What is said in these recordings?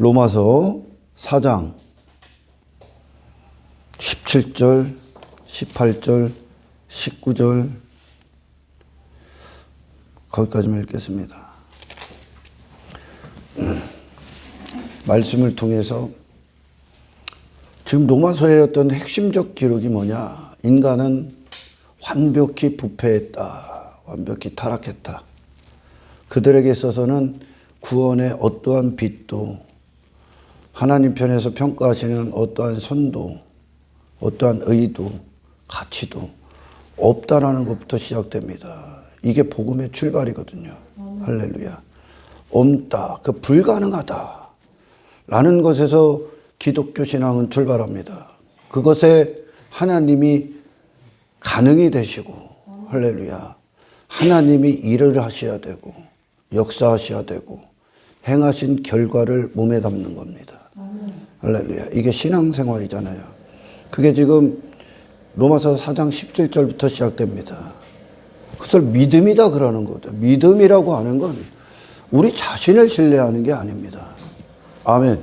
로마서 4장 17절, 18절, 19절 거기까지만 읽겠습니다. 말씀을 통해서 지금 로마서의 어떤 핵심적 기록이 뭐냐? 인간은 완벽히 부패했다. 완벽히 타락했다. 그들에게 있어서는 구원의 어떠한 빛도, 하나님 편에서 평가하시는 어떠한 선도, 어떠한 의도, 가치도 없다라는 것부터 시작됩니다. 이게 복음의 출발이거든요. 할렐루야. 없다, 그 불가능하다 라는 것에서 기독교 신앙은 출발합니다. 그것에 하나님이 가능이 되시고, 할렐루야, 하나님이 일을 하셔야 되고 역사하셔야 되고 행하신 결과를 몸에 담는 겁니다. 할렐루야. 이게 신앙생활이잖아요. 그게 지금 로마서 4장 17절부터 시작됩니다. 그것을 믿음이다 그러는 거죠. 믿음이라고 하는 건 우리 자신을 신뢰하는 게 아닙니다. 아멘.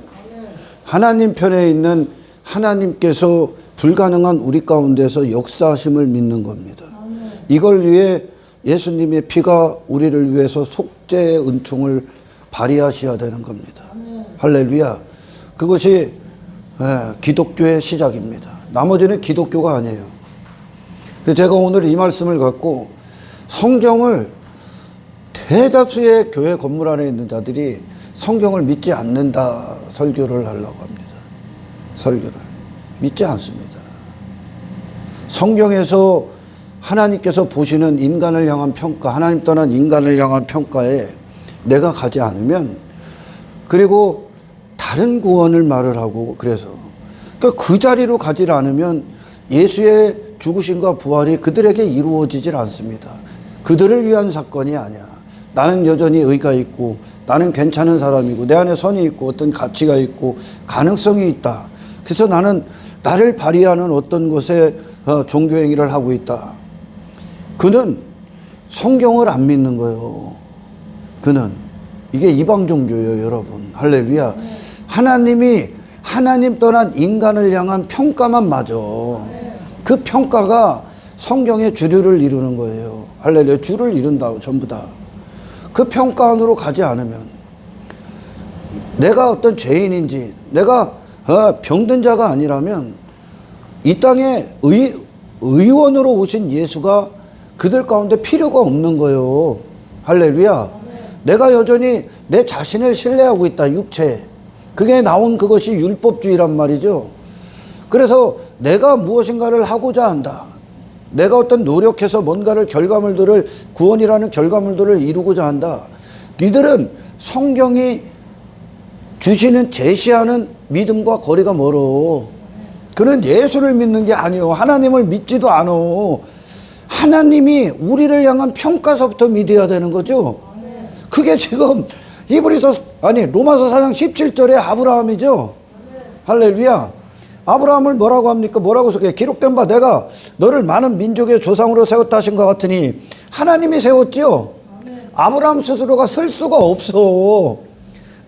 하나님 편에 있는 하나님께서 불가능한 우리 가운데서 역사하심을 믿는 겁니다. 이걸 위해 예수님의 피가 우리를 위해서 속죄의 은총을 발휘하셔야 되는 겁니다. 할렐루야. 그것이 기독교의 시작입니다. 나머지는 기독교가 아니에요. 제가 오늘 이 말씀을 갖고 성경을, 대다수의 교회 건물 안에 있는 자들이 성경을 믿지 않는다 설교를 하려고 합니다. 설교를 믿지 않습니다. 성경에서 하나님께서 보시는 인간을 향한 평가, 하나님 떠난 인간을 향한 평가에 내가 가지 않으면, 그리고 다른 구원을 말을 하고, 그래서 그 자리로 가지 않으면 예수의 죽으심과 부활이 그들에게 이루어지질 않습니다. 그들을 위한 사건이 아니야. 나는 여전히 의가 있고, 나는 괜찮은 사람이고, 내 안에 선이 있고, 어떤 가치가 있고, 가능성이 있다. 그래서 나는 나를 발휘하는 어떤 곳에 종교행위를 하고 있다. 그는 성경을 안 믿는 거예요. 그는. 이게 이방 종교예요, 여러분. 할렐루야. 하나님이 하나님 떠난 인간을 향한 평가만 맞아. 그 평가가 성경의 주류를 이루는 거예요. 할렐루야. 주를 이룬다, 전부 다. 그 평가 안으로 가지 않으면, 내가 어떤 죄인인지, 내가 병든 자가 아니라면 이 땅에 의원으로 오신 예수가 그들 가운데 필요가 없는 거예요. 할렐루야. 내가 여전히 내 자신을 신뢰하고 있다, 육체. 그게 나온 그것이 율법주의란 말이죠. 그래서 내가 무엇인가를 하고자 한다. 내가 어떤 노력해서 뭔가를 결과물들을, 구원이라는 결과물들을 이루고자 한다. 이들은 성경이 주시는, 제시하는 믿음과 거리가 멀어. 그는 예수를 믿는 게 아니요, 하나님을 믿지도 않아. 하나님이 우리를 향한 평가서부터 믿어야 되는 거죠. 그게 지금 로마서 4장 17절에 아브라함이죠. 할렐루야. 아브라함을 뭐라고 합니까? 뭐라고 소개해? 기록된 바 내가 너를 많은 민족의 조상으로 세웠다 하신 것 같으니, 하나님이 세웠지요. 아브라함 스스로가 설 수가 없어.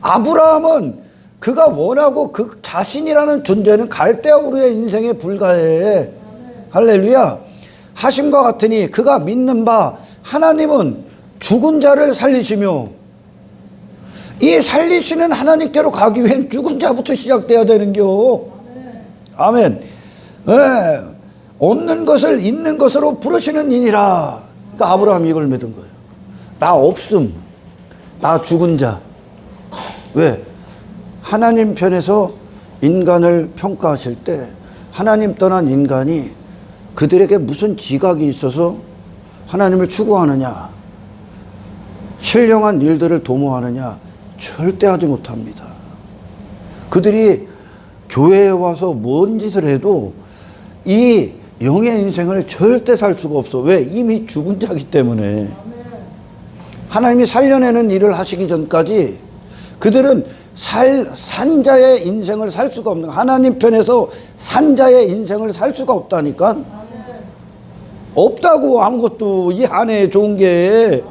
아브라함은 그가 원하고 그 자신이라는 존재는 갈대아우르의 인생에 불과해. 할렐루야. 하심과 같으니 그가 믿는 바 하나님은 죽은 자를 살리시며, 이 살리시는 하나님께로 가기 위hen 죽은 자부터 시작돼야 되는겨. 아멘. 없는 것을 있는 것으로 부르시는 이니라. 그러니까 아브라함이 이걸 믿은 거예요. 나 없음, 나 죽은 자. 왜? 하나님 편에서 인간을 평가하실 때 하나님 떠난 인간이 그들에게 무슨 지각이 있어서 하나님을 추구하느냐, 신령한 일들을 도모하느냐, 절대 하지 못합니다. 그들이 교회에 와서 뭔 짓을 해도 이 영의 인생을 절대 살 수가 없어. 왜? 이미 죽은 자기 때문에. 하나님이 살려내는 일을 하시기 전까지 그들은 산자의 인생을 살 수가 없는, 하나님 편에서 산자의 인생을 살 수가 없다니까. 없다고, 아무것도 이 안에 좋은 게.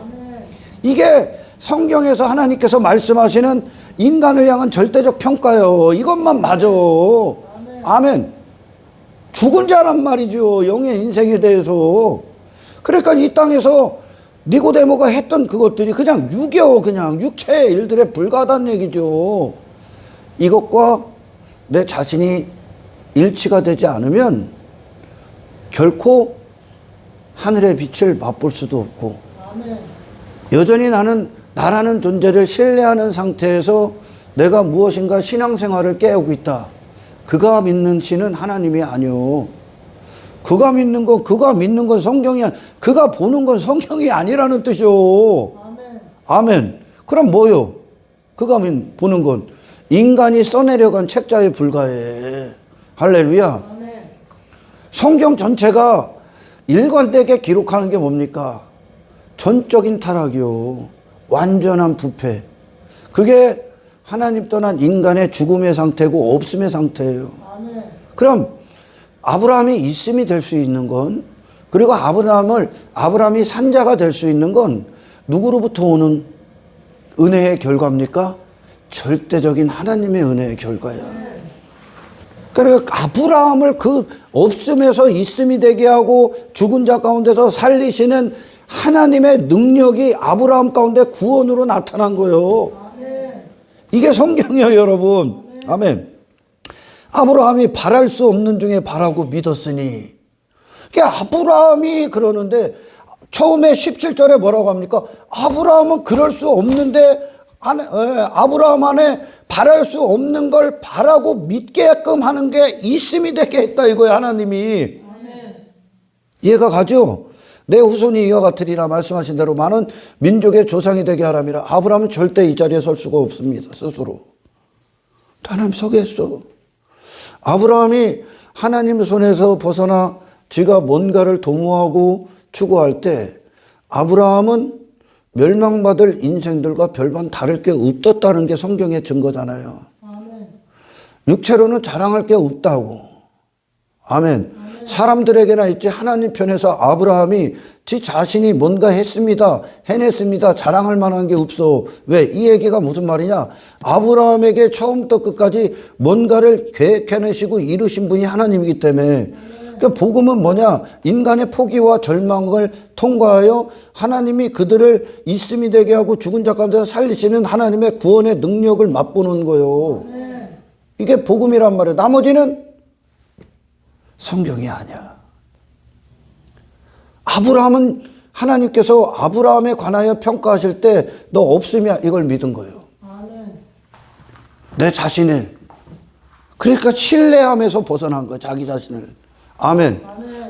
이게 성경에서 하나님께서 말씀하시는 인간을 향한 절대적 평가요. 이것만 맞아. 아멘. 죽은 자란 말이죠. 영의 인생에 대해서. 그러니까 이 땅에서 니고데모가 했던 그것들이 그냥 그냥 육체의 일들에 불과하다는 얘기죠. 이것과 내 자신이 일치가 되지 않으면 결코 하늘의 빛을 맛볼 수도 없고, 여전히 나라는 존재를 신뢰하는 상태에서 내가 무엇인가 신앙생활을 깨우고 있다. 그가 믿는 신은 하나님이 아니요. 그가 믿는 건 성경이 그가 보는 건 성경이 아니라는 뜻이요. 아멘. 그럼 뭐요? 그가 보는 건 인간이 써내려간 책자에 불과해. 할렐루야. 성경 전체가 일관되게 기록하는 게 뭡니까? 전적인 타락이요. 완전한 부패. 그게 하나님 떠난 인간의 죽음의 상태고 없음의 상태예요. 그럼 아브라함이 있음이 될 수 있는 건, 그리고 아브라함이 산자가 될 수 있는 건 누구로부터 오는 은혜의 결과입니까? 절대적인 하나님의 은혜의 결과야. 그러니까 아브라함을 그 없음에서 있음이 되게 하고 죽은 자 가운데서 살리시는 하나님의 능력이 아브라함 가운데 구원으로 나타난 거예요. 이게 성경이에요, 여러분. 아멘. 아브라함이 바랄 수 없는 중에 바라고 믿었으니. 아브라함이 그러는데 처음에 17절에 뭐라고 합니까? 아브라함은 그럴 수 없는데 아브라함 안에 바랄 수 없는 걸 바라고 믿게끔 하는 게 있음이 되게 했다 이거예요, 하나님이. 이해가 가죠? 내 후손이 이와 같으리라 말씀하신 대로 많은 민족의 조상이 되게 하람이라. 아브라함은 절대 이 자리에 설 수가 없습니다, 스스로. 하나님 서게 했어. 아브라함이 하나님 손에서 벗어나 지가 뭔가를 도모하고 추구할 때 아브라함은 멸망받을 인생들과 별반 다를 게 없었다는 게 성경의 증거잖아요. 육체로는 자랑할 게 없다고. 아멘. 사람들에게나 있지 하나님 편에서 아브라함이 지 자신이 뭔가 했습니다, 해냈습니다, 자랑할 만한 게 없어. 왜? 이 얘기가 무슨 말이냐? 아브라함에게 처음부터 끝까지 뭔가를 계획해내시고 이루신 분이 하나님이기 때문에. 그러니까 복음은 뭐냐? 인간의 포기와 절망을 통과하여 하나님이 그들을 있음이 되게 하고 죽은 자 가운데서 살리시는 하나님의 구원의 능력을 맛보는 거예요. 이게 복음이란 말이에요. 나머지는 성경이 아니야. 아브라함은 하나님께서 아브라함에 관하여 평가하실 때 너 없으면 이걸 믿은 거예요. 내 자신을. 그러니까 신뢰함에서 벗어난 거예요, 자기 자신을. 아멘.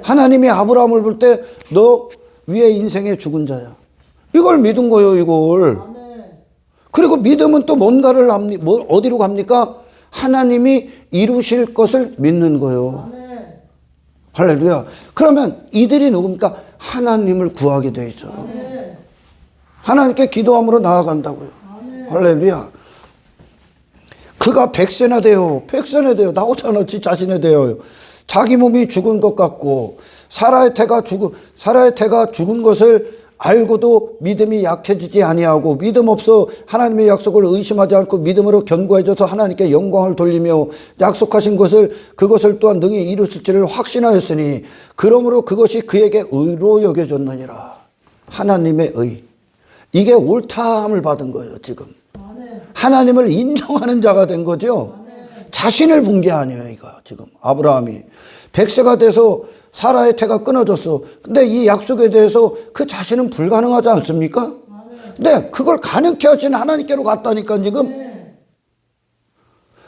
하나님이 아브라함을 볼 때 너 위에 인생의 죽은 자야. 이걸 믿은 거예요, 이걸. 그리고 믿음은 또 뭔가를 어디로 갑니까? 하나님이 이루실 것을 믿는 거예요. 할렐루야. 그러면 이들이 누굽니까? 하나님을 구하게 돼 있어요. 하나님께 기도함으로 나아간다고요. 할렐루야. 그가 백세나 되어, 나오잖아, 지 자신에 대하여. 자기 몸이 죽은 것 같고 사라의 태가 죽은 것을 알고도 믿음이 약해지지 아니하고 믿음 없어 하나님의 약속을 의심하지 않고 믿음으로 견고해져서 하나님께 영광을 돌리며 약속하신 그것을 또한 능히 이루실지를 확신하였으니 그러므로 그것이 그에게 의로 여겨졌느니라. 하나님의 의. 이게 옳다함을 받은 거예요, 지금. 하나님을 인정하는 자가 된 거죠. 자신을 본 게 아니에요, 이거 지금. 아브라함이 100세가 돼서 사라의 태가 끊어졌어. 근데 이 약속에 대해서 그 자신은 불가능하지 않습니까? 근데 그걸 가능케 하시는 하나님께로 갔다니까, 지금.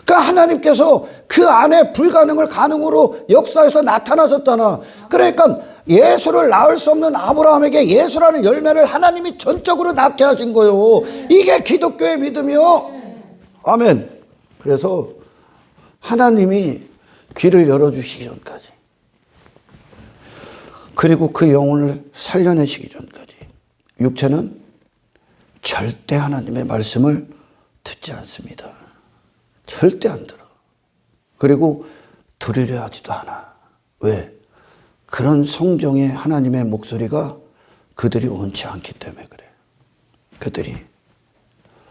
그러니까 하나님께서 그 안에 불가능을 가능으로 역사에서 나타나셨잖아. 그러니까 예수를 낳을 수 없는 아브라함에게 예수라는 열매를 하나님이 전적으로 낳게 하신 거예요. 이게 기독교의 믿음이요. 아멘. 그래서 하나님이 귀를 열어주시기 전까지, 그리고 그 영혼을 살려내시기 전까지 육체는 절대 하나님의 말씀을 듣지 않습니다. 절대 안 들어. 그리고 들으려 하지도 않아. 왜? 그런 성경의 하나님의 목소리가 그들이 원치 않기 때문에 그래.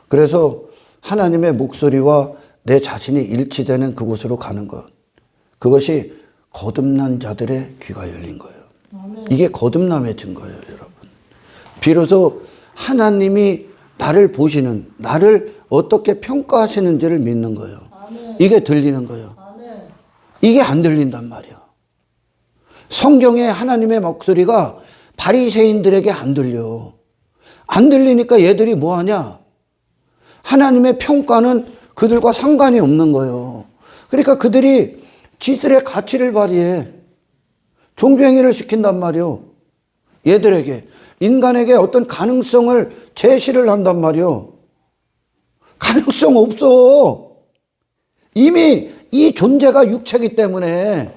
그래서 하나님의 목소리와 내 자신이 일치되는 그곳으로 가는 것. 그것이 거듭난 자들의 귀가 열린 거예요. 이게 거듭남의 증거예요, 여러분. 비로소 하나님이 나를 보시는, 나를 어떻게 평가하시는지를 믿는 거예요. 이게 들리는 거예요. 이게 안 들린단 말이야. 성경에 하나님의 목소리가 바리새인들에게 안 들려. 안 들리니까 얘들이 뭐 하냐? 하나님의 평가는 그들과 상관이 없는 거예요. 그러니까 그들이 지들의 가치를 발휘해. 종교행위를 시킨단 말이요. 얘들에게. 인간에게 어떤 가능성을 제시를 한단 말이요. 가능성 없어. 이미 이 존재가 육체이기 때문에.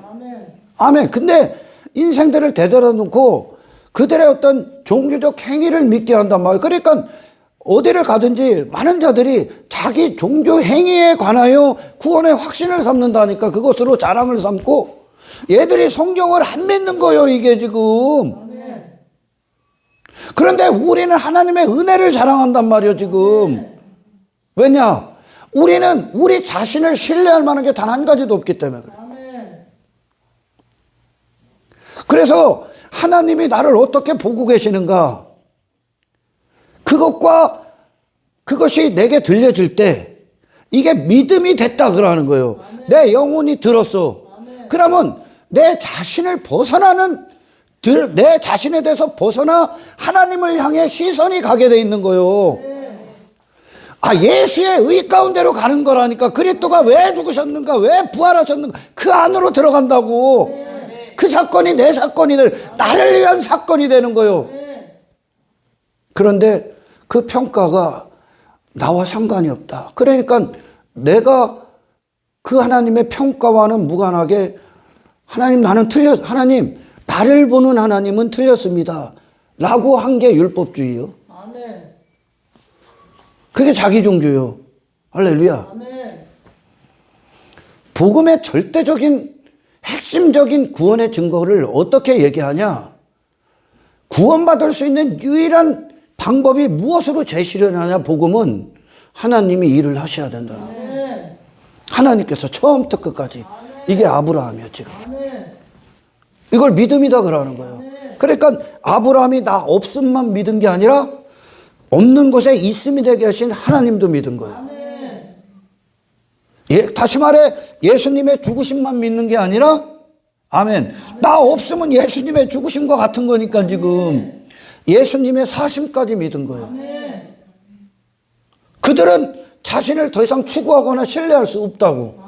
아멘. 근데 인생들을 되돌아 놓고 그들의 어떤 종교적 행위를 믿게 한단 말이에요. 그러니까 어디를 가든지 많은 자들이 자기 종교 행위에 관하여 구원의 확신을 삼는다니까. 그것으로 자랑을 삼고 얘들이 성경을 안 믿는 거예요, 이게 지금. 그런데 우리는 하나님의 은혜를 자랑한단 말이에요, 지금. 왜냐? 우리는 우리 자신을 신뢰할 만한 게 단 한 가지도 없기 때문에 그래요. 그래서 하나님이 나를 어떻게 보고 계시는가? 그것이 내게 들려질 때 이게 믿음이 됐다 그러는 거예요. 내 영혼이 들었어. 그러면 내 자신을 벗어나는, 내 자신에 대해서 벗어나 하나님을 향해 시선이 가게 돼 있는 거예요. 예수의 의 가운데로 가는 거라니까. 그리스도가 왜 죽으셨는가, 왜 부활하셨는가, 그 안으로 들어간다고. 그 사건이 내 사건이 나를 위한 사건이 되는 거예요. 그런데 그 평가가 나와 상관이 없다. 그러니까 내가 그 하나님의 평가와는 무관하게 하나님 나를 보는 하나님은 틀렸습니다 라고 한 게 율법주의요. 그게 자기 종교요. 할렐루야. 복음의 절대적인 핵심적인 구원의 증거를 어떻게 얘기하냐? 구원받을 수 있는 유일한 방법이 무엇으로 제시를 하냐? 복음은 하나님이 일을 하셔야 된다는 거예요. 하나님께서 처음부터 끝까지. 이게 아브라함이에요, 지금. 이걸 믿음이다 그러는 거예요. 그러니까 아브라함이 나 없음만 믿은 게 아니라 없는 곳에 있음이 되게 하신 하나님도 믿은 거예요. 다시 말해 예수님의 죽으심만 믿는 게 아니라, 아멘, 나 없으면 예수님의 죽으심과 같은 거니까 지금 예수님의 사심까지 믿은 거예요. 그들은 자신을 더 이상 추구하거나 신뢰할 수 없다고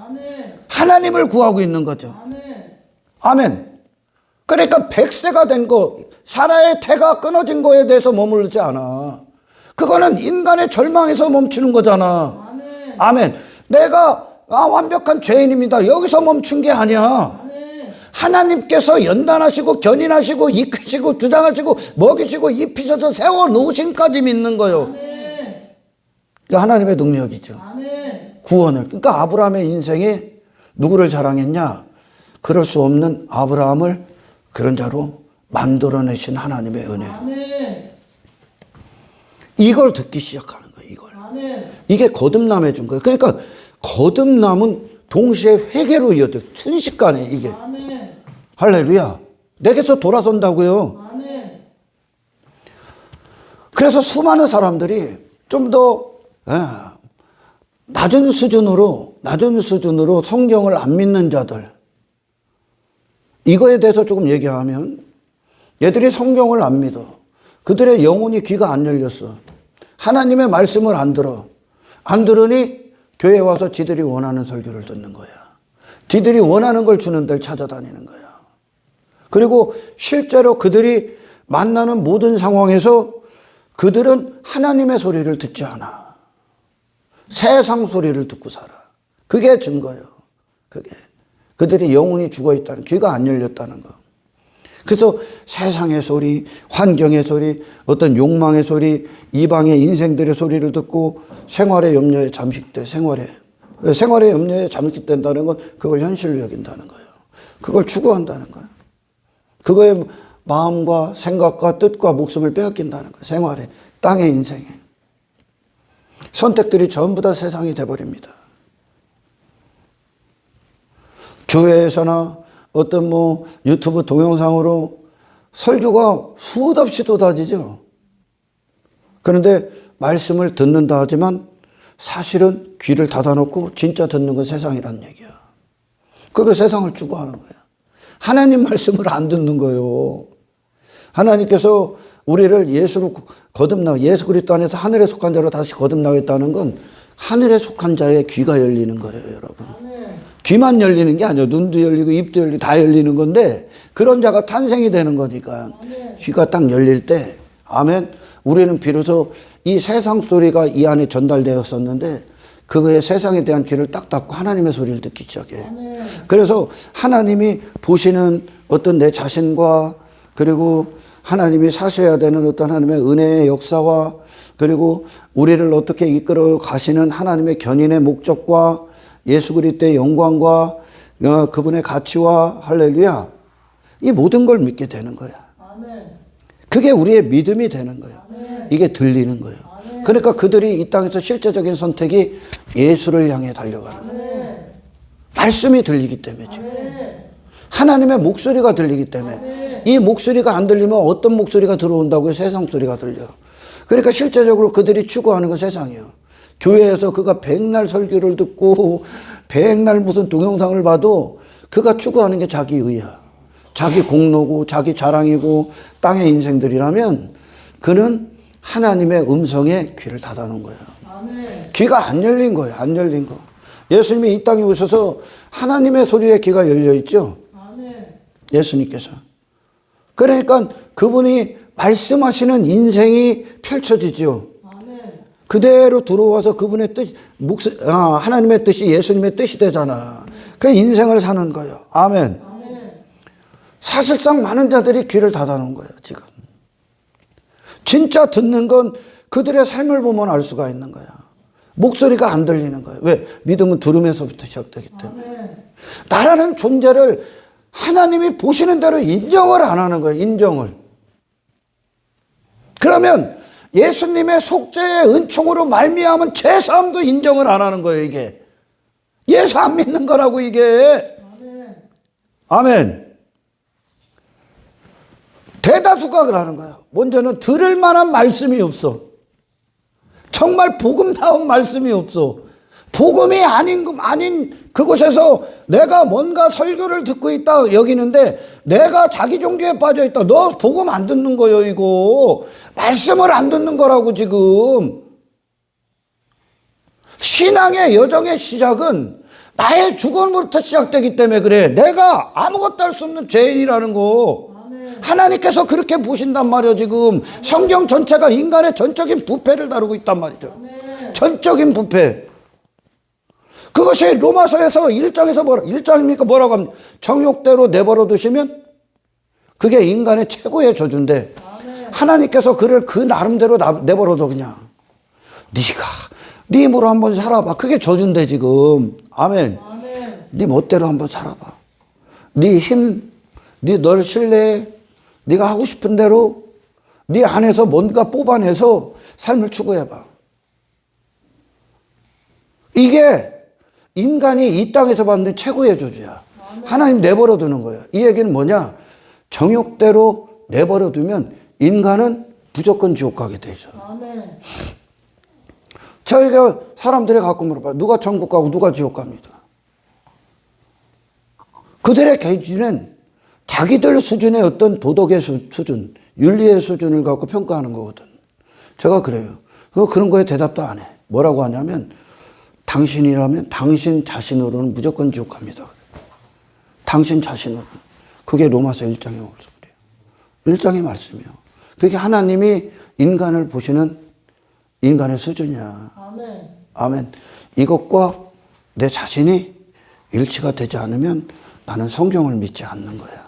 하나님을 구하고 있는 거죠. 아멘. 그러니까 100세가 된 거, 사라의 태가 끊어진 거에 대해서 머무르지 않아. 그거는 인간의 절망에서 멈추는 거잖아. 아멘. 내가 완벽한 죄인입니다, 여기서 멈춘 게 아니야. 하나님께서 연단하시고 견인하시고 이끄시고 주장하시고 먹이시고 입히셔서 세워놓으심까지 믿는 거예요. 그러니까 하나님의 능력이죠. 구원을. 그러니까 아브라함의 인생에 누구를 자랑했냐? 그럴 수 없는 아브라함을 그런 자로 만들어내신 하나님의 은혜. 이걸 듣기 시작하는 거예요. 이게 거듭남의 증거예요. 그러니까 거듭남은 동시에 회개로 이어져. 순식간에 이게. 할렐루야. 내게서 돌아선다고요. 그래서 수많은 사람들이 좀 더 낮은 수준으로 성경을 안 믿는 자들, 이거에 대해서 조금 얘기하면, 얘들이 성경을 안 믿어. 그들의 영혼이 귀가 안 열렸어. 하나님의 말씀을 안 들어. 안 들으니 교회에 와서 지들이 원하는 설교를 듣는 거야. 지들이 원하는 걸 주는 데를 찾아다니는 거야. 그리고 실제로 그들이 만나는 모든 상황에서 그들은 하나님의 소리를 듣지 않아. 세상 소리를 듣고 살아. 그게 증거예요. 그게. 그들이 영혼이 죽어 있다는, 귀가 안 열렸다는 거. 그래서 세상의 소리, 환경의 소리, 어떤 욕망의 소리, 이방의 인생들의 소리를 듣고 생활의 염려에 잠식돼. 생활의 염려에 잠식된다는 건 그걸 현실로 여긴다는 거예요. 그걸 추구한다는 거예요. 그거에 마음과 생각과 뜻과 목숨을 빼앗긴다는 거예요. 생활에, 땅의 인생에. 선택들이 전부 다 세상이 돼버립니다. 교회에서나 어떤 유튜브 동영상으로 설교가 수도 없이 쏟아지죠. 그런데 말씀을 듣는다 하지만 사실은 귀를 닫아놓고 진짜 듣는 건 세상이란 얘기야. 그거 세상을 추구하는 거야. 하나님 말씀을 안 듣는 거예요. 하나님께서 우리를 예수로 거듭나, 예수 그리스도 안에서 하늘에 속한 자로 다시 거듭나겠다는 건 하늘에 속한 자의 귀가 열리는 거예요, 여러분. 귀만 열리는 게 아니에요. 눈도 열리고 입도 열리고 다 열리는 건데 그런 자가 탄생이 되는 거니까 귀가 딱 열릴 때, 아멘, 우리는 비로소 이 세상 소리가 이 안에 전달되었었는데 그거에 세상에 대한 귀를 딱 닫고 하나님의 소리를 듣기 시작해. 그래서 하나님이 보시는 어떤 내 자신과, 그리고 하나님이 사셔야 되는 어떤 하나님의 은혜의 역사와, 그리고 우리를 어떻게 이끌어 가시는 하나님의 견인의 목적과 예수 그리스도의 영광과 그분의 가치와, 할렐루야, 이 모든 걸 믿게 되는 거야. 그게 우리의 믿음이 되는 거야. 이게 들리는 거예요. 그러니까 그들이 이 땅에서 실제적인 선택이 예수를 향해 달려가는 거예요. 말씀이 들리기 때문에, 지금 하나님의 목소리가 들리기 때문에. 이 목소리가 안 들리면 어떤 목소리가 들어온다고요? 세상 소리가 들려. 그러니까 실제적으로 그들이 추구하는 건 세상이에요. 교회에서 그가 백날 설교를 듣고 백날 무슨 동영상을 봐도 그가 추구하는 게 자기 의야. 자기 공로고 자기 자랑이고 땅의 인생들이라면 그는 하나님의 음성에 귀를 닫아놓은 거예요. 귀가 안 열린 거예요. 안 열린 거. 예수님이 이 땅에 오셔서 하나님의 소리에 귀가 열려 있죠. 예수님께서. 그러니까 그분이 말씀하시는 인생이 펼쳐지죠. 그대로 들어와서 그분의 뜻, 하나님의 뜻이 예수님의 뜻이 되잖아. 그 인생을 사는 거예요. 아멘. 사실상 많은 자들이 귀를 닫아놓은 거예요, 지금. 진짜 듣는 건 그들의 삶을 보면 알 수가 있는 거야. 목소리가 안 들리는 거예요. 왜? 믿음은 들음에서부터 시작되기 때문에. 나라는 존재를 하나님이 보시는 대로 인정을 안 하는 거예요. 인정을. 그러면 예수님의 속죄의 은총으로 말미암은 제 삶도 인정을 안 하는 거예요. 이게 예수 안 믿는 거라고, 이게. 아멘. 대다수가 그러는 거예요. 먼저는 들을 만한 말씀이 없어. 정말 복음다운 말씀이 없어. 복음이 아닌 그곳에서 내가 뭔가 설교를 듣고 있다 여기는데 내가 자기 종교에 빠져 있다. 너 복음 안 듣는 거예요, 이거. 말씀을 안 듣는 거라고, 지금. 신앙의 여정의 시작은 나의 죽음부터 시작되기 때문에 그래. 내가 아무것도 할 수 없는 죄인이라는 거. 하나님께서 그렇게 보신단 말이에요. 지금 성경 전체가 인간의 전적인 부패를 다루고 있단 말이죠. 전적인 부패. 그것이 로마서에서 1장에서 1장입니까? 뭐라고 합니까? 정욕대로 내버려 두시면 그게 인간의 최고의 저주인데 하나님께서 그를 그 나름대로 내버려 둬. 그냥 네가 네 힘으로 한번 살아봐. 그게 저주인데, 지금. 아멘. 네 멋대로 한번 살아봐. 네 힘, 널 신뢰해. 네가 하고 싶은 대로 네 안에서 뭔가 뽑아내서 삶을 추구해봐. 이게 인간이 이 땅에서 받는 최고의 저주야. 하나님 내버려 두는 거예요. 이 얘기는 뭐냐? 정욕대로 내버려 두면 인간은 무조건 지옥 가게 되죠. 저희가 사람들이 가끔 물어봐요. 누가 천국 가고 누가 지옥 갑니다. 그들의 기준은 자기들 수준의 어떤 도덕의 수준, 윤리의 수준을 갖고 평가하는 거거든. 제가 그래요. 그런 거에 대답도 안 해. 뭐라고 하냐면, 당신이라면 당신 자신으로는 무조건 지옥 갑니다. 당신 자신으로. 그게 로마서 1장의 말씀이에요. 1장의 말씀이에요. 그게 하나님이 인간을 보시는 인간의 수준이야. 아멘. 아멘. 이것과 내 자신이 일치가 되지 않으면 나는 성경을 믿지 않는 거야.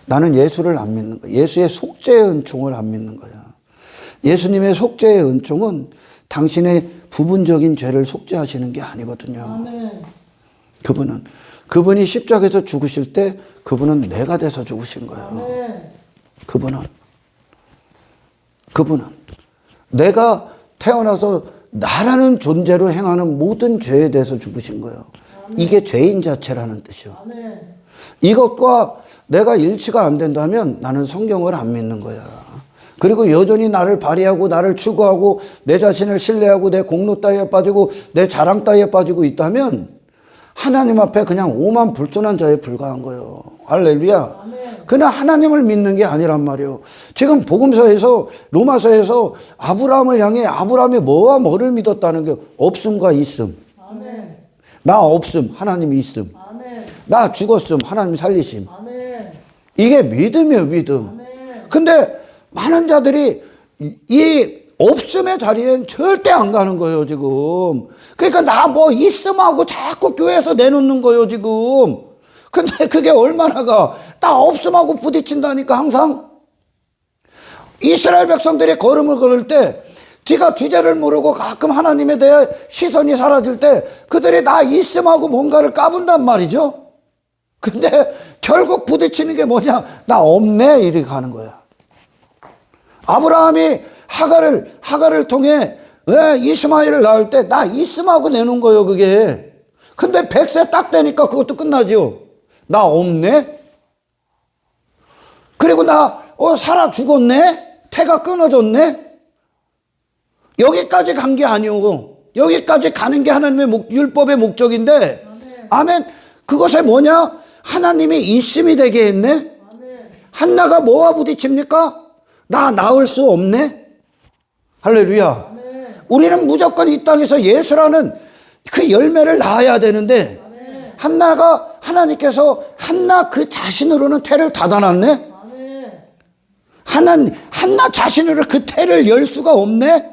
나는 예수를 안 믿는 거야. 예수의 속죄의 은총을 안 믿는 거야. 예수님의 속죄의 은총은 당신의 부분적인 죄를 속죄하시는 게 아니거든요. 아멘. 그분이 십자가에서 죽으실 때 그분은 내가 돼서 죽으신 거예요. 아멘. 그분은 내가 태어나서 나라는 존재로 행하는 모든 죄에 대해서 죽으신 거예요. 이게 죄인 자체라는 뜻이요. 이것과 내가 일치가 안 된다면 나는 성경을 안 믿는 거야. 그리고 여전히 나를 발휘하고 나를 추구하고 내 자신을 신뢰하고 내 공로 따위에 빠지고 내 자랑 따위에 빠지고 있다면 하나님 앞에 그냥 오만불손한 자에 불과한 거예요. 할렐루야. 그냥 하나님을 믿는 게 아니란 말이에요. 지금 복음서에서 로마서에서 아브라함을 향해 아브라함이 뭐와 뭐를 믿었다는 게 없음과 있음. 나 없음, 하나님이 있음. 나 죽었음, 하나님이 살리심. 이게 믿음이에요, 믿음. 근데 많은 자들이 이 없음의 자리엔 절대 안 가는 거예요, 지금. 그러니까 나 뭐 있음하고 자꾸 교회에서 내놓는 거예요, 지금. 근데 그게 얼마나 가? 나 없음하고 부딪힌다니까, 항상. 이스라엘 백성들이 걸음을 걸을 때, 지가 주제를 모르고 가끔 하나님에 대해 시선이 사라질 때, 그들이 나 있음하고 뭔가를 까분단 말이죠. 근데 결국 부딪히는 게 뭐냐? 나 없네, 이렇게 가는 거야. 아브라함이 하갈을 통해 이스마엘을 낳을 때 나 있음하고 내놓은 거예요, 그게. 근데 100세 딱 되니까 그것도 끝나죠. 나 없네? 그리고 나 살아 죽었네? 태가 끊어졌네? 여기까지 간 게 아니고 여기까지 가는 게 하나님의 율법의 목적인데 아멘. 그것에 뭐냐? 하나님이 있음이 되게 했네? 한나가 뭐와 부딪힙니까? 나 낳을 수 없네? 할렐루야. 우리는 무조건 이 땅에서 예수라는 그 열매를 낳아야 되는데 한나가 하나님께서 한나 그 자신으로는 태를 닫아놨네? 한나 자신으로 그 태를 열 수가 없네?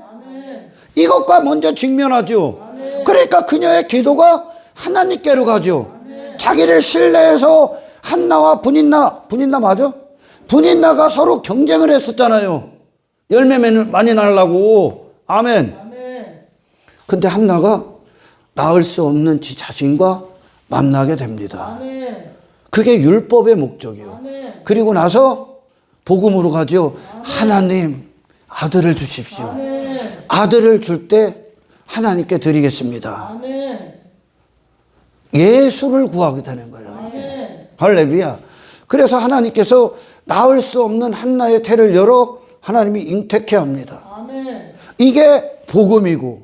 이것과 먼저 직면하죠. 그러니까 그녀의 기도가 하나님께로 가죠. 자기를 신뢰해서 한나와 분인나 맞아? 분인나가 서로 경쟁을 했었잖아요. 열매 많이 날라고. 아멘. 근데 한나가 낳을 수 없는 지 자신과 만나게 됩니다. 그게 율법의 목적이요. 그리고 나서 복음으로 가죠. 하나님, 아들을 주십시오. 아들을 줄 때 하나님께 드리겠습니다. 예수를 구하게 되는 거예요. 할렐루야. 그래서 하나님께서 낳을 수 없는 한나의 태를 열어 하나님이 잉태케 합니다. 이게 복음이고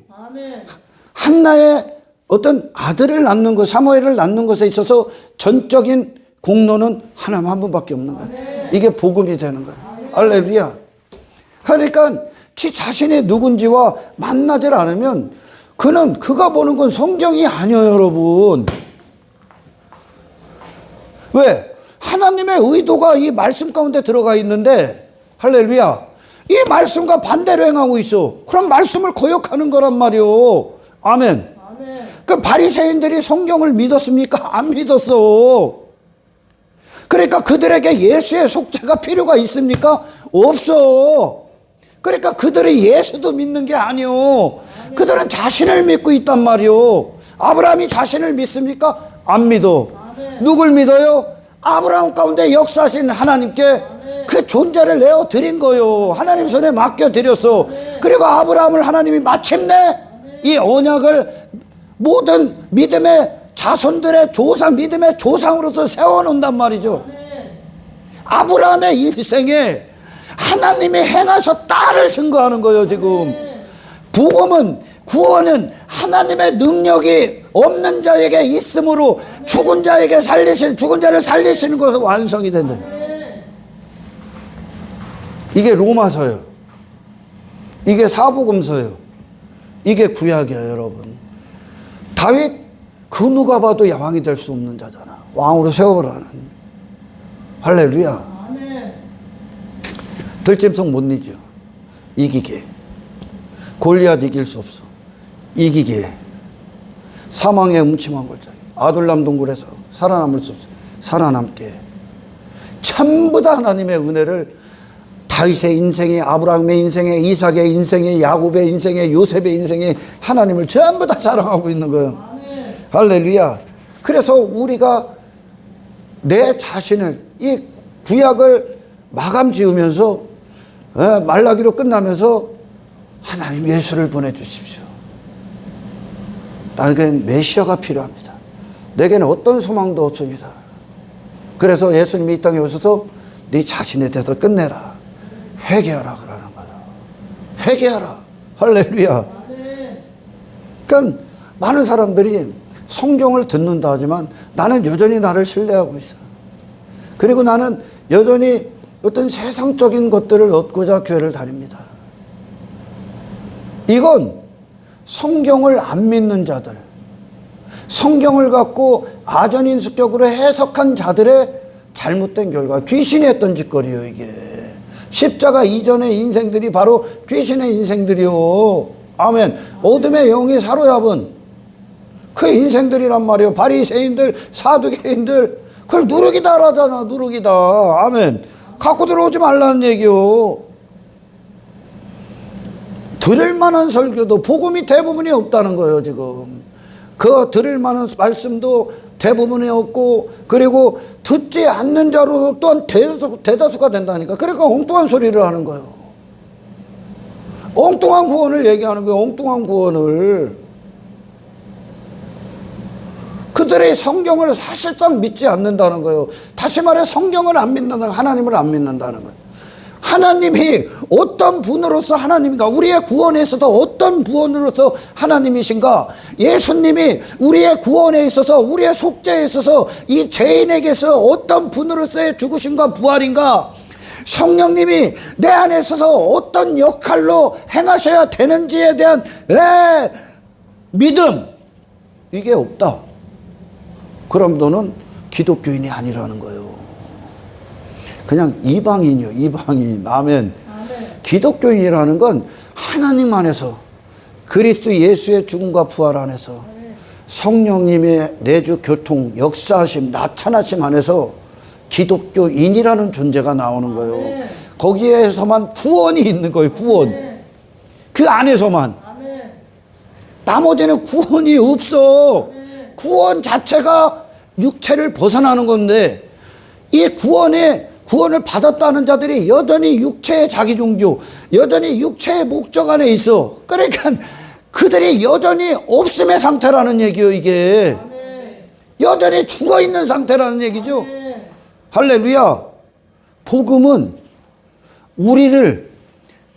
한나의 어떤 아들을 낳는 것, 사무엘을 낳는 것에 있어서 전적인 공로는 하나님 한 분밖에 없는 거예요. 이게 복음이 되는 거예요. 할렐루야. 그러니까 지 자신이 누군지와 만나질 않으면 그가 보는 건 성경이 아니에요, 여러분. 왜? 하나님의 의도가 이 말씀 가운데 들어가 있는데, 할렐루야. 이 말씀과 반대로 행하고 있어. 그럼 말씀을 거역하는 거란 말이요. 아멘. 그 바리새인들이 성경을 믿었습니까? 안 믿었어. 그러니까 그들에게 예수의 속죄가 필요가 있습니까? 없어. 그러니까 그들이 예수도 믿는 게 아니요. 그들은 자신을 믿고 있단 말이요. 아브라함이 자신을 믿습니까? 안 믿어. 누굴 믿어요? 아브라함 가운데 역사하신 하나님께 그 존재를 내어 드린 거요. 하나님 손에 맡겨 드렸어. 그리고 아브라함을 하나님이 마침내 이 언약을 모든 믿음의 자손들의 조상, 믿음의 조상으로서 세워놓는단 말이죠. 아브라함의 일생에 하나님이 행하셨다를 증거하는 거예요, 지금. 복음은, 구원은 하나님의 능력이 없는 자에게 있으므로 죽은 자를 살리시는 것은 완성이 된다. 이게 로마서예요. 이게 사복음서예요. 이게 구약이에요, 여러분. 다윗 그 누가 봐도 왕이 될 수 없는 자잖아. 왕으로 세워라는. 할렐루야. 들짐승 못 이겨. 이기게. 골리앗 이길 수 없어. 이기게. 사망의 음침한 골짜기. 아둘람 동굴에서 살아남을 수 없어. 살아남게. 전부 다 하나님의 은혜를 다윗의 인생에, 아브라함의 인생에, 이삭의 인생에, 야곱의 인생에, 요셉의 인생에 하나님을 전부 다 자랑하고 있는 거예요. 할렐루야. 그래서 우리가 내 자신을, 이 구약을 마감 지으면서 말라기로 끝나면서 하나님 예수를 보내주십시오. 나에겐 메시아가 필요합니다. 내게는 어떤 소망도 없습니다. 그래서 예수님이 이 땅에 오셔서 네 자신에 대해서 끝내라. 회개하라 그러는 거예요. 회개하라. 할렐루야. 그러니까 많은 사람들이 성경을 듣는다 하지만 나는 여전히 나를 신뢰하고 있어. 그리고 나는 여전히 어떤 세상적인 것들을 얻고자 교회를 다닙니다. 이건 성경을 안 믿는 자들, 성경을 갖고 아전인수격으로 해석한 자들의 잘못된 결과, 귀신이 했던 짓거리요 이게. 십자가 이전의 인생들이 바로 귀신의 인생들이요. 아멘. 어둠의 영이 사로잡은 그 인생들이란 말이에요. 바리새인들, 사두개인들, 그걸 누룩이다 하잖아. 누룩이다. 아멘. 갖고 들어오지 말라는 얘기요. 들을 만한 설교도 복음이 대부분이 없다는 거예요 지금. 그 들을 만한 말씀도 대부분이 없고, 그리고 듣지 않는 자로도 또한 대다수가 된다니까. 그러니까 엉뚱한 소리를 하는 거예요. 엉뚱한 구원을 얘기하는 거예요. 엉뚱한 구원을. 그들의 성경을 사실상 믿지 않는다는 거예요. 다시 말해 성경을 안 믿는다는, 하나님을 안 믿는다는 거예요. 하나님이 어떤 분으로서 하나님인가, 우리의 구원에 있어서 어떤 구원으로서 하나님이신가, 예수님이 우리의 구원에 있어서, 우리의 속죄에 있어서 이 죄인에게서 어떤 분으로서의 죽으심과 부활인가, 성령님이 내 안에 있어서 어떤 역할로 행하셔야 되는지에 대한 믿음, 이게 없다. 그럼 너는 기독교인이 아니라는 거예요. 그냥 이방인이요, 이방인. 아멘. 기독교인이라는 건 하나님 안에서, 그리스도 예수의 죽음과 부활 안에서, 성령님의 내주 교통, 역사하심, 나타나심 안에서 기독교인이라는 존재가 나오는 거예요. 거기에서만 구원이 있는 거예요. 구원. 그 안에서만. 나머지는 구원이 없어. 구원 자체가 육체를 벗어나는 건데, 이 구원을 받았다는 자들이 여전히 육체의 자기종교, 여전히 육체의 목적 안에 있어. 그러니까 그들이 여전히 없음의 상태라는 얘기예요 이게. 여전히 죽어있는 상태라는 얘기죠. 할렐루야. 복음은 우리를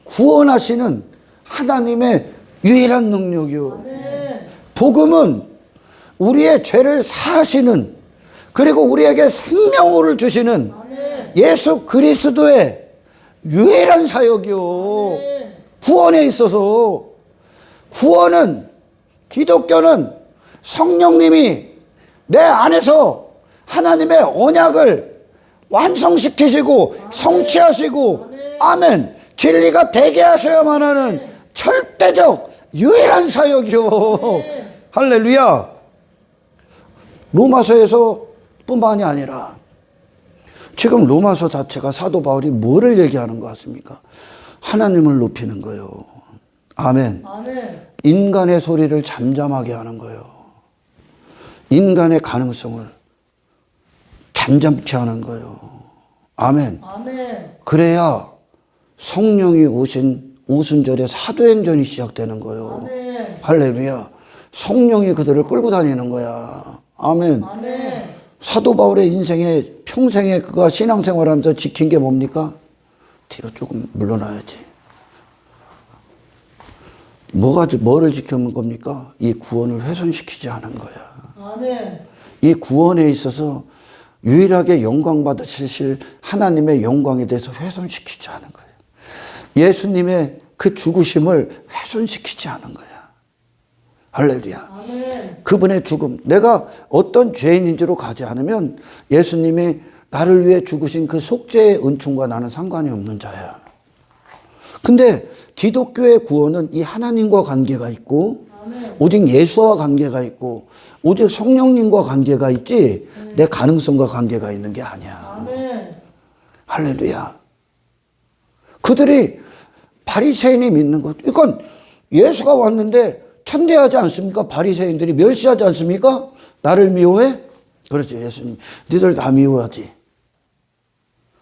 구원하시는 하나님의 유일한 능력이요. 복음은 우리의 죄를 사하시는, 그리고 우리에게 생명을 주시는 예수 그리스도의 유일한 사역이요. 구원에 있어서, 구원은, 기독교는 성령님이 내 안에서 하나님의 언약을 완성시키시고 성취하시고, 아멘, 진리가 되게 하셔야만 하는 절대적 유일한 사역이요. 할렐루야. 로마서에서 뿐만이 아니라 지금 로마서 자체가 사도 바울이 뭐를 얘기하는 것 같습니까? 하나님을 높이는 거예요. 아멘. 아멘. 인간의 소리를 잠잠하게 하는 거예요. 인간의 가능성을 잠잠케 하는 거예요. 아멘. 아멘. 그래야 성령이 오신 오순절에 사도행전이 시작되는 거예요. 아멘. 할렐루야. 성령이 그들을 끌고 다니는 거야. 아멘. 아멘. 사도 바울의 인생에, 평생에 그가 신앙생활하면서 지킨 게 뭡니까? 뒤로 조금 물러나야지. 뭐를 지키는 겁니까? 이 구원을 훼손시키지 않은 거야. 아멘. 이 구원에 있어서 유일하게 영광 받으실 하나님의 영광에 대해서 훼손시키지 않은 거예요. 예수님의 그 죽으심을 훼손시키지 않은 거야. 할렐루야. 아멘. 그분의 죽음, 내가 어떤 죄인인지로 가지 않으면 예수님이 나를 위해 죽으신 그 속죄의 은총과 나는 상관이 없는 자야. 근데 기독교의 구원은 이 하나님과 관계가 있고, 아멘, 오직 예수와 관계가 있고, 오직 성령님과 관계가 있지, 내 가능성과 관계가 있는 게 아니야. 아멘. 할렐루야. 그들이 바리새인이 믿는 것, 그러니까 예수가 왔는데 천대하지 않습니까? 바리새인들이 멸시하지 않습니까? 나를 미워해? 그렇죠. 예수님, 니들 다 미워하지.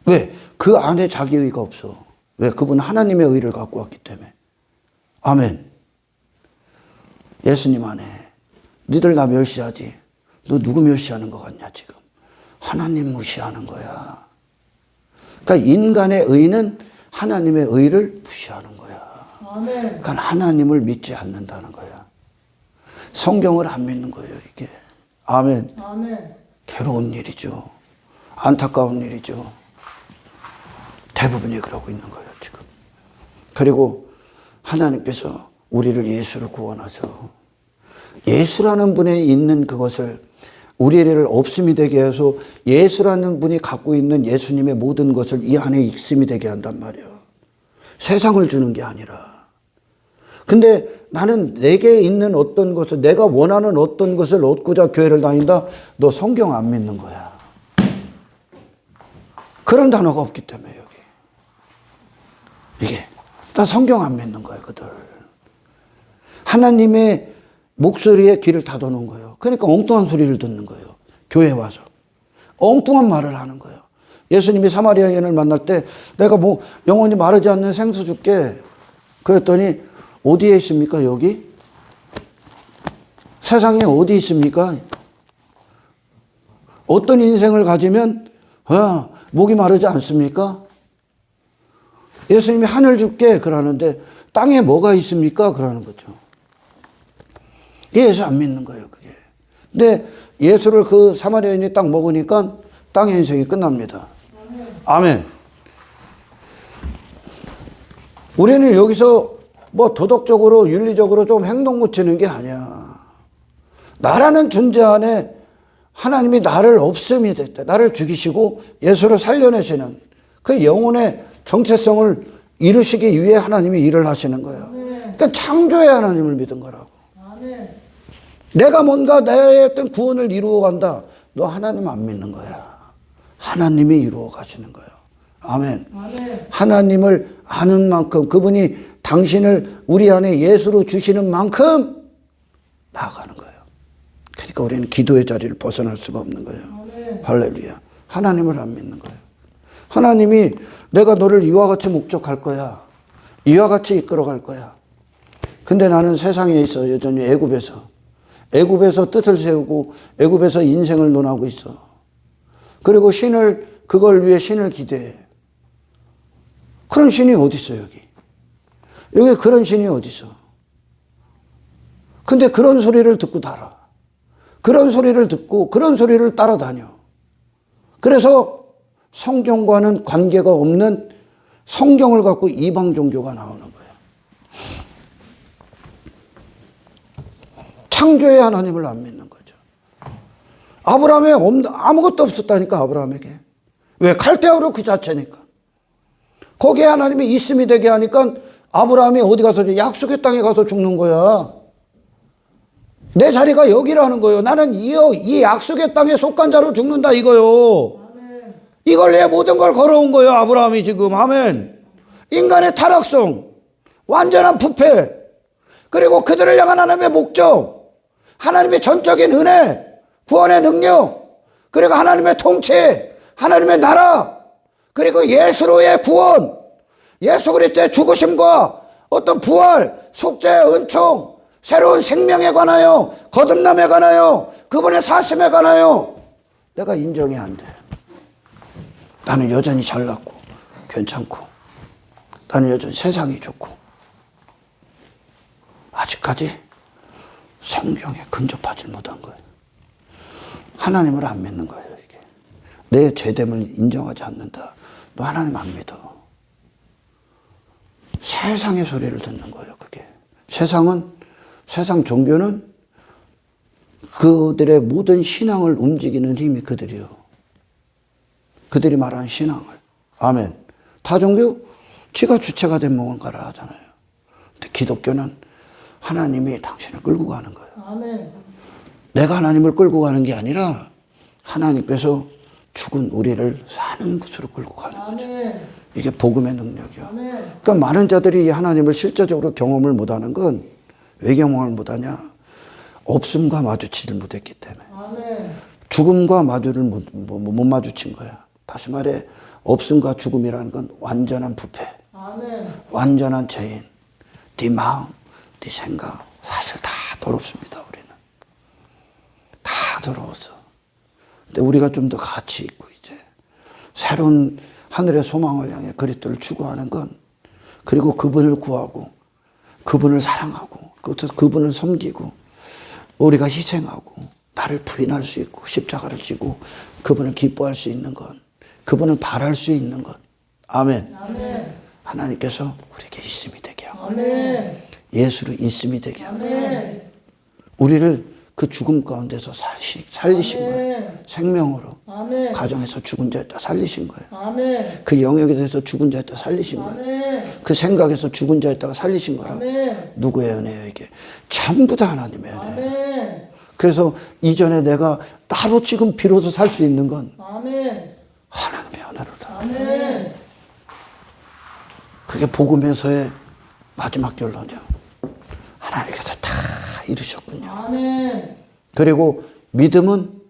왜? 그 안에 자기 의가 없어. 왜? 그분은 하나님의 의를 갖고 왔기 때문에. 아멘. 예수님 안에 니들 나 멸시하지. 너 누구 멸시하는 것 같냐 지금. 하나님 무시하는 거야. 그러니까 인간의 의는 하나님의 의를 무시하는 거야. 아멘. 그러니까 하나님을 믿지 않는다는 거야. 성경을 안 믿는 거예요 이게. 아멘. 아멘. 괴로운 일이죠. 안타까운 일이죠. 대부분이 그러고 있는 거예요 지금. 그리고 하나님께서 우리를 예수로 구원하셔. 예수라는 분에 있는 그것을 우리를 없음이 되게 해서 예수라는 분이 갖고 있는 예수님의 모든 것을 이 안에 있음이 되게 한단 말이야. 세상을 주는 게 아니라. 근데 나는 내게 있는 어떤 것을, 내가 원하는 어떤 것을 얻고자 교회를 다닌다? 너 성경 안 믿는 거야. 그런 단어가 없기 때문에 여기. 이게 나 성경 안 믿는 거야 그들. 하나님의 목소리에 귀를 닫아놓은 거예요. 그러니까 엉뚱한 소리를 듣는 거예요. 교회에 와서. 엉뚱한 말을 하는 거예요. 예수님이 사마리아 여인을 만날 때 내가 뭐 영원히 마르지 않는 생수 줄게. 그랬더니 어디에 있습니까 여기? 세상에 어디 있습니까? 어떤 인생을 가지면 목이 마르지 않습니까? 예수님이 하늘 줄게 그러는데 땅에 뭐가 있습니까? 그러는 거죠. 예수 안 믿는 거예요, 그게. 근데 예수를 그 사마리아인이 딱 먹으니까 땅의 인생이 끝납니다. 아멘. 우리는 여기서 뭐 도덕적으로, 윤리적으로 좀 행동 고치는 게 아니야. 나라는 존재 안에 하나님이 나를 없음이 됐다. 나를 죽이시고 예수를 살려내시는 그 영혼의 정체성을 이루시기 위해 하나님이 일을 하시는 거예요. 그러니까 창조의 하나님을 믿은 거라고. 내가 뭔가 내 어떤 구원을 이루어 간다. 너 하나님 안 믿는 거야. 하나님이 이루어 가시는 거예요. 아멘. 하나님을 아는 만큼 그분이 당신을 우리 안에 예수로 주시는 만큼 나아가는 거예요. 그러니까 우리는 기도의 자리를 벗어날 수가 없는 거예요. 할렐루야. 하나님을 안 믿는 거예요. 하나님이 내가 너를 이와 같이 목적할 거야. 이와 같이 이끌어 갈 거야. 근데 나는 세상에 있어. 여전히 애굽에서 뜻을 세우고 애굽에서 인생을 논하고 있어. 그리고 그걸 위해 신을 기대해. 그런 신이 어디 있어 여기? 여기 그런 신이 어디 있어? 근데 그런 소리를 듣고 달아. 그런 소리를 듣고 그런 소리를 따라다녀. 그래서 성경과는 관계가 없는 성경을 갖고 이방 종교가 나오는 거예요. 창조의 하나님을 안 믿는 거죠. 아브라함에 아무것도 없었다니까, 아브라함에게. 왜? 칼데아로 그 자체니까. 거기에 하나님이 있음이 되게 하니까 아브라함이 어디 가서 약속의 땅에 가서 죽는 거야. 내 자리가 여기라는 거예요. 나는 이 약속의 땅에 속한 자로 죽는다 이거요. 이걸 내 모든 걸 걸어온 거예요, 아브라함이 지금. 아멘. 인간의 타락성, 완전한 부패, 그리고 그들을 향한 하나님의 목적, 하나님의 전적인 은혜, 구원의 능력, 그리고 하나님의 통치, 하나님의 나라, 그리고 예수로의 구원, 예수 그리스도의 죽으심과 어떤 부활, 속죄, 은총, 새로운 생명에 관하여, 거듭남에 관하여, 그분의 사심에 관하여 내가 인정이 안 돼. 나는 여전히 잘났고 괜찮고 나는 여전히 세상이 좋고 아직까지 성경에 근접하지 못한 거예요. 하나님을 안 믿는 거예요. 이게 내 죄됨을 인정하지 않는다. 너 하나님 안 믿어. 세상의 소리를 듣는 거예요. 그게 세상 종교는 그들의 모든 신앙을 움직이는 힘이 그들이요. 그들이 말하는 신앙을. 아멘. 타 종교 지가 주체가 된 뭔가를 하잖아요. 근데 기독교는 하나님이 당신을 끌고 가는 거예요. 아멘. 내가 하나님을 끌고 가는 게 아니라 하나님께서 죽은 우리를 사는 곳으로 끌고 가는 거죠. 아멘. 이게 복음의 능력이야. 아멘. 그러니까 많은 자들이 하나님을 실제적으로 경험을 못하는 건 왜 경험을 못하냐? 없음과 마주치질 못했기 때문에. 아멘. 죽음과 마주를 못 마주친 거야. 다시 말해 없음과 죽음이라는 건 완전한 부패, 아멘. 완전한 죄인. 네 마음, 네 생각 사실 다 더럽습니다. 우리는 더러워서. 근데 우리가 좀 더 가치 있고 이제 새로운 하늘의 소망을 향해 그리스도를 추구하는 건, 그리고 그분을 구하고 그분을 사랑하고 그분을 섬기고 우리가 희생하고 나를 부인할 수 있고 십자가를 지고 그분을 기뻐할 수 있는 건, 그분을 바랄 수 있는 것. 아멘. 아멘. 하나님께서 우리에게 있음이 되게 하고 아멘. 예수로 있음이 되게 하고 아멘. 우리를 그 죽음 가운데서 살리신 아멘. 거예요. 생명으로. 아멘. 가정에서 죽은 자였다 살리신 거예요. 아멘. 그 영역에 대해서 죽은 자였다 살리신 거예요. 아멘. 그 생각에서 죽은 자였다가 살리신 거라고. 아멘. 누구의 은혜예요 이게? 전부 다 하나님의 은혜예요. 아멘. 그래서 이전에 내가 따로 지금 비로소 살 수 있는 건 아멘. 하나님의 은혜로다. 아멘. 그게 복음에서의 마지막 결론이요. 하나님께서 다 이루셨군요. 아멘. 그리고 믿음은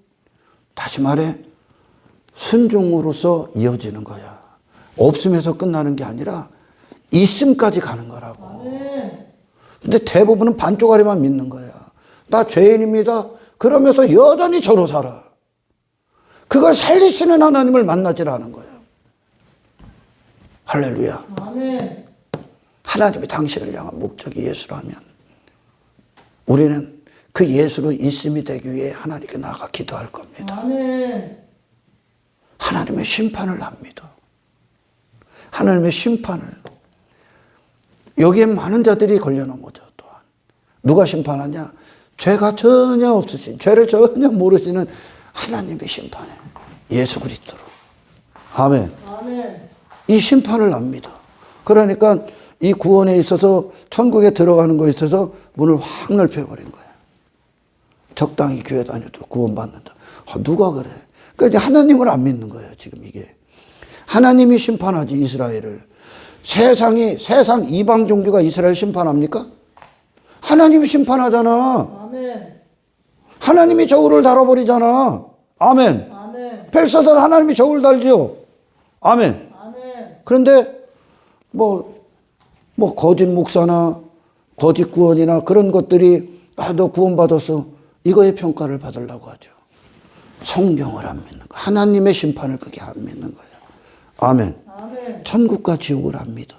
다시 말해 순종으로서 이어지는 거야. 없음에서 끝나는 게 아니라 있음까지 가는 거라고. 아멘. 근데 대부분은 반쪽짜리만 믿는 거야. 나 죄인입니다. 그러면서 여전히 저로 살아. 그걸 살리시는 하나님을 만나질 않은 거예요. 할렐루야. 아멘. 하나님이 당신을 향한 목적이 예수라면 우리는 그 예수로 있음이 되기 위해 하나님께 나아가 기도할 겁니다. 아멘. 하나님의 심판을 안 믿어. 하나님의 심판을. 여기에 많은 자들이 걸려 넘어져. 또한 누가 심판하냐? 죄가 전혀 없으신, 죄를 전혀 모르시는 하나님의 심판에 예수 그리스도로. 아멘. 아멘. 이 심판을 안 믿어. 그러니까 이 구원에 있어서 천국에 들어가는 거에 있어서 문을 확 넓혀버린 거야. 적당히 교회 다녀도 구원받는다. 누가 그래? 그러니까 이제 하나님을 안 믿는 거예요, 지금 이게. 하나님이 심판하지, 이스라엘을. 세상 이방 종교가 이스라엘 심판합니까? 하나님이 심판하잖아. 아멘. 하나님이 저울을 달아버리잖아. 아멘. 아멘. 벨사다 하나님이 저울 달지요. 아멘. 아멘. 그런데 뭐 거짓 목사나 거짓 구원이나 그런 것들이 너 구원받았어. 이거의 평가를 받으려고 하죠. 성경을 안 믿는 거. 하나님의 심판을 그게 안 믿는 거예요. 아멘. 아멘. 천국과 지옥을 안 믿어.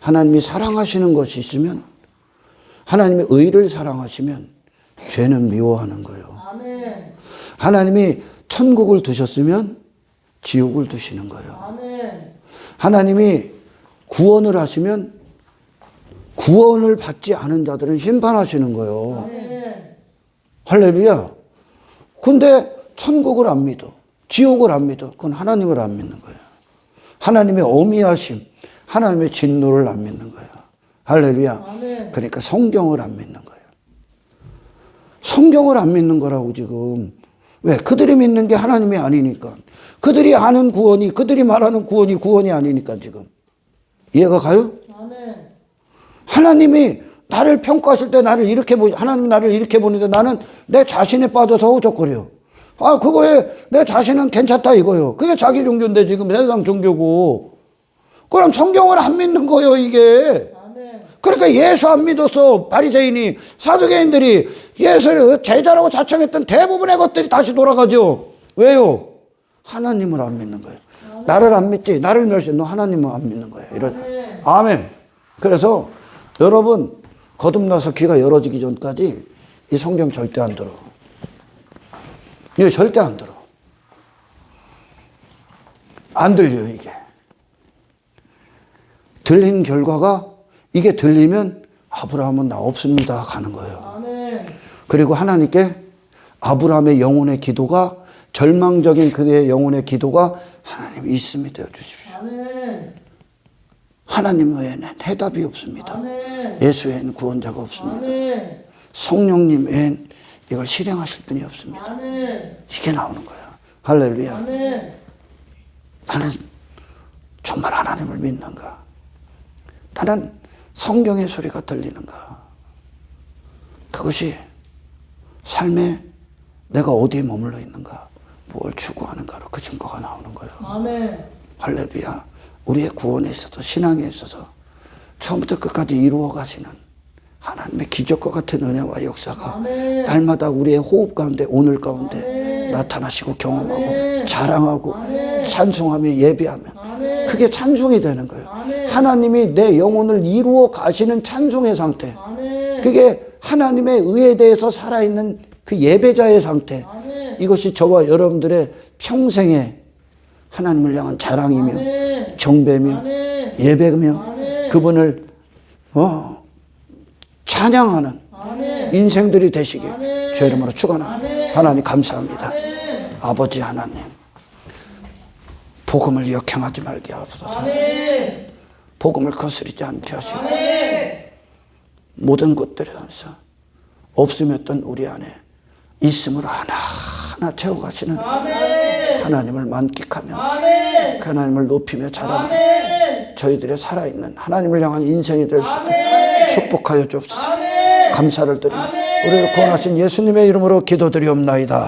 하나님이 사랑하시는 것이 있으면, 하나님의 의를 사랑하시면 죄는 미워하는 거예요. 아멘. 하나님이 천국을 두셨으면 지옥을 두시는 거예요. 아멘. 하나님이 구원을 하시면 구원을 받지 않은 자들은 심판하시는 거예요. 아멘. 할렐루야. 근데 천국을 안 믿어. 지옥을 안 믿어. 그건 하나님을 안 믿는 거예요. 하나님의 어미하심, 하나님의 진노를 안 믿는 거예요. 할렐루야. 아멘. 그러니까 성경을 안 믿는 거예요. 성경을 안 믿는 거라고 지금. 왜? 그들이 믿는 게 하나님이 아니니까. 그들이 아는 구원이, 그들이 말하는 구원이 아니니까 지금. 이해가 가요? 아멘. 하나님이 나를 평가하실 때 나를 이렇게 하나님 나를 이렇게 보는데 나는 내 자신에 빠져서 허우적거려. 그거에 내 자신은 괜찮다 이거요. 그게 자기 종교인데 지금 세상 종교고. 그럼 성경을 안 믿는 거예요, 이게. 아멘. 그러니까 예수 안 믿었어. 바리새인이, 사두개인들이 예수를 제자라고 자청했던 대부분의 것들이 다시 돌아가죠. 왜요? 하나님을 안 믿는 거예요. 나를 안 믿지. 나를 멸시해. 너 하나님을 안 믿는 거예요. 이러죠. 아멘. 그래서 여러분 거듭나서 귀가 열어지기 전까지 이 성경 절대 안 들어. 이거 절대 안 들어. 안 들려요, 이게. 들린 결과가 이게 들리면 아브라함은 나 없습니다 가는 거예요. 아멘. 그리고 하나님께 아브라함의 영혼의 기도가, 절망적인 그의 영혼의 기도가 하나님 있음이 되어 주십시오. 아멘. 하나님 외에는 해답이 없습니다. 아멘. 예수 외에는 구원자가 없습니다. 아멘. 성령님 외엔 이걸 실행하실 분이 없습니다. 아멘. 이게 나오는 거야. 할렐루야. 아멘. 나는 정말 하나님을 믿는가? 나는 성경의 소리가 들리는가? 그것이 삶에 내가 어디에 머물러 있는가? 뭘 추구하는가로 그 증거가 나오는 거예요. 아멘. 할렐루야. 우리의 구원에 있어서, 신앙에 있어서 처음부터 끝까지 이루어 가시는 하나님의 기적과 같은 은혜와 역사가 아멘. 날마다 우리의 호흡 가운데 오늘 가운데 아멘. 나타나시고 경험하고 아멘. 자랑하고 아멘. 찬송하며 예배하면 아멘. 그게 찬송이 되는 거예요. 아멘. 하나님이 내 영혼을 이루어 가시는 찬송의 상태. 아멘. 그게 하나님의 의에 대해서 살아있는 그 예배자의 상태. 아멘. 이것이 저와 여러분들의 평생의 하나님을 향한 자랑이며 아멘. 경배며 아멘. 예배며 아멘. 그분을 찬양하는 아멘. 인생들이 되시길 아멘. 주의 이름으로 축원합니다. 아멘. 하나님 감사합니다. 아멘. 아버지 하나님, 복음을 역행하지 말게 하옵소서. 아멘. 복음을 거스르지 않게 하시고 아멘. 모든 것들에서 없음이었던 우리 안에 있음으로 하나하나 채워가시는 아멘. 하나님을 만끽하며 아멘. 그 하나님을 높이며 자라는 아멘. 저희들의 살아있는 하나님을 향한 인생이 될 수 있도록 아멘. 축복하여 주옵소서. 아멘. 감사를 드리며 아멘. 우리를 구원하신 예수님의 이름으로 기도드리옵나이다.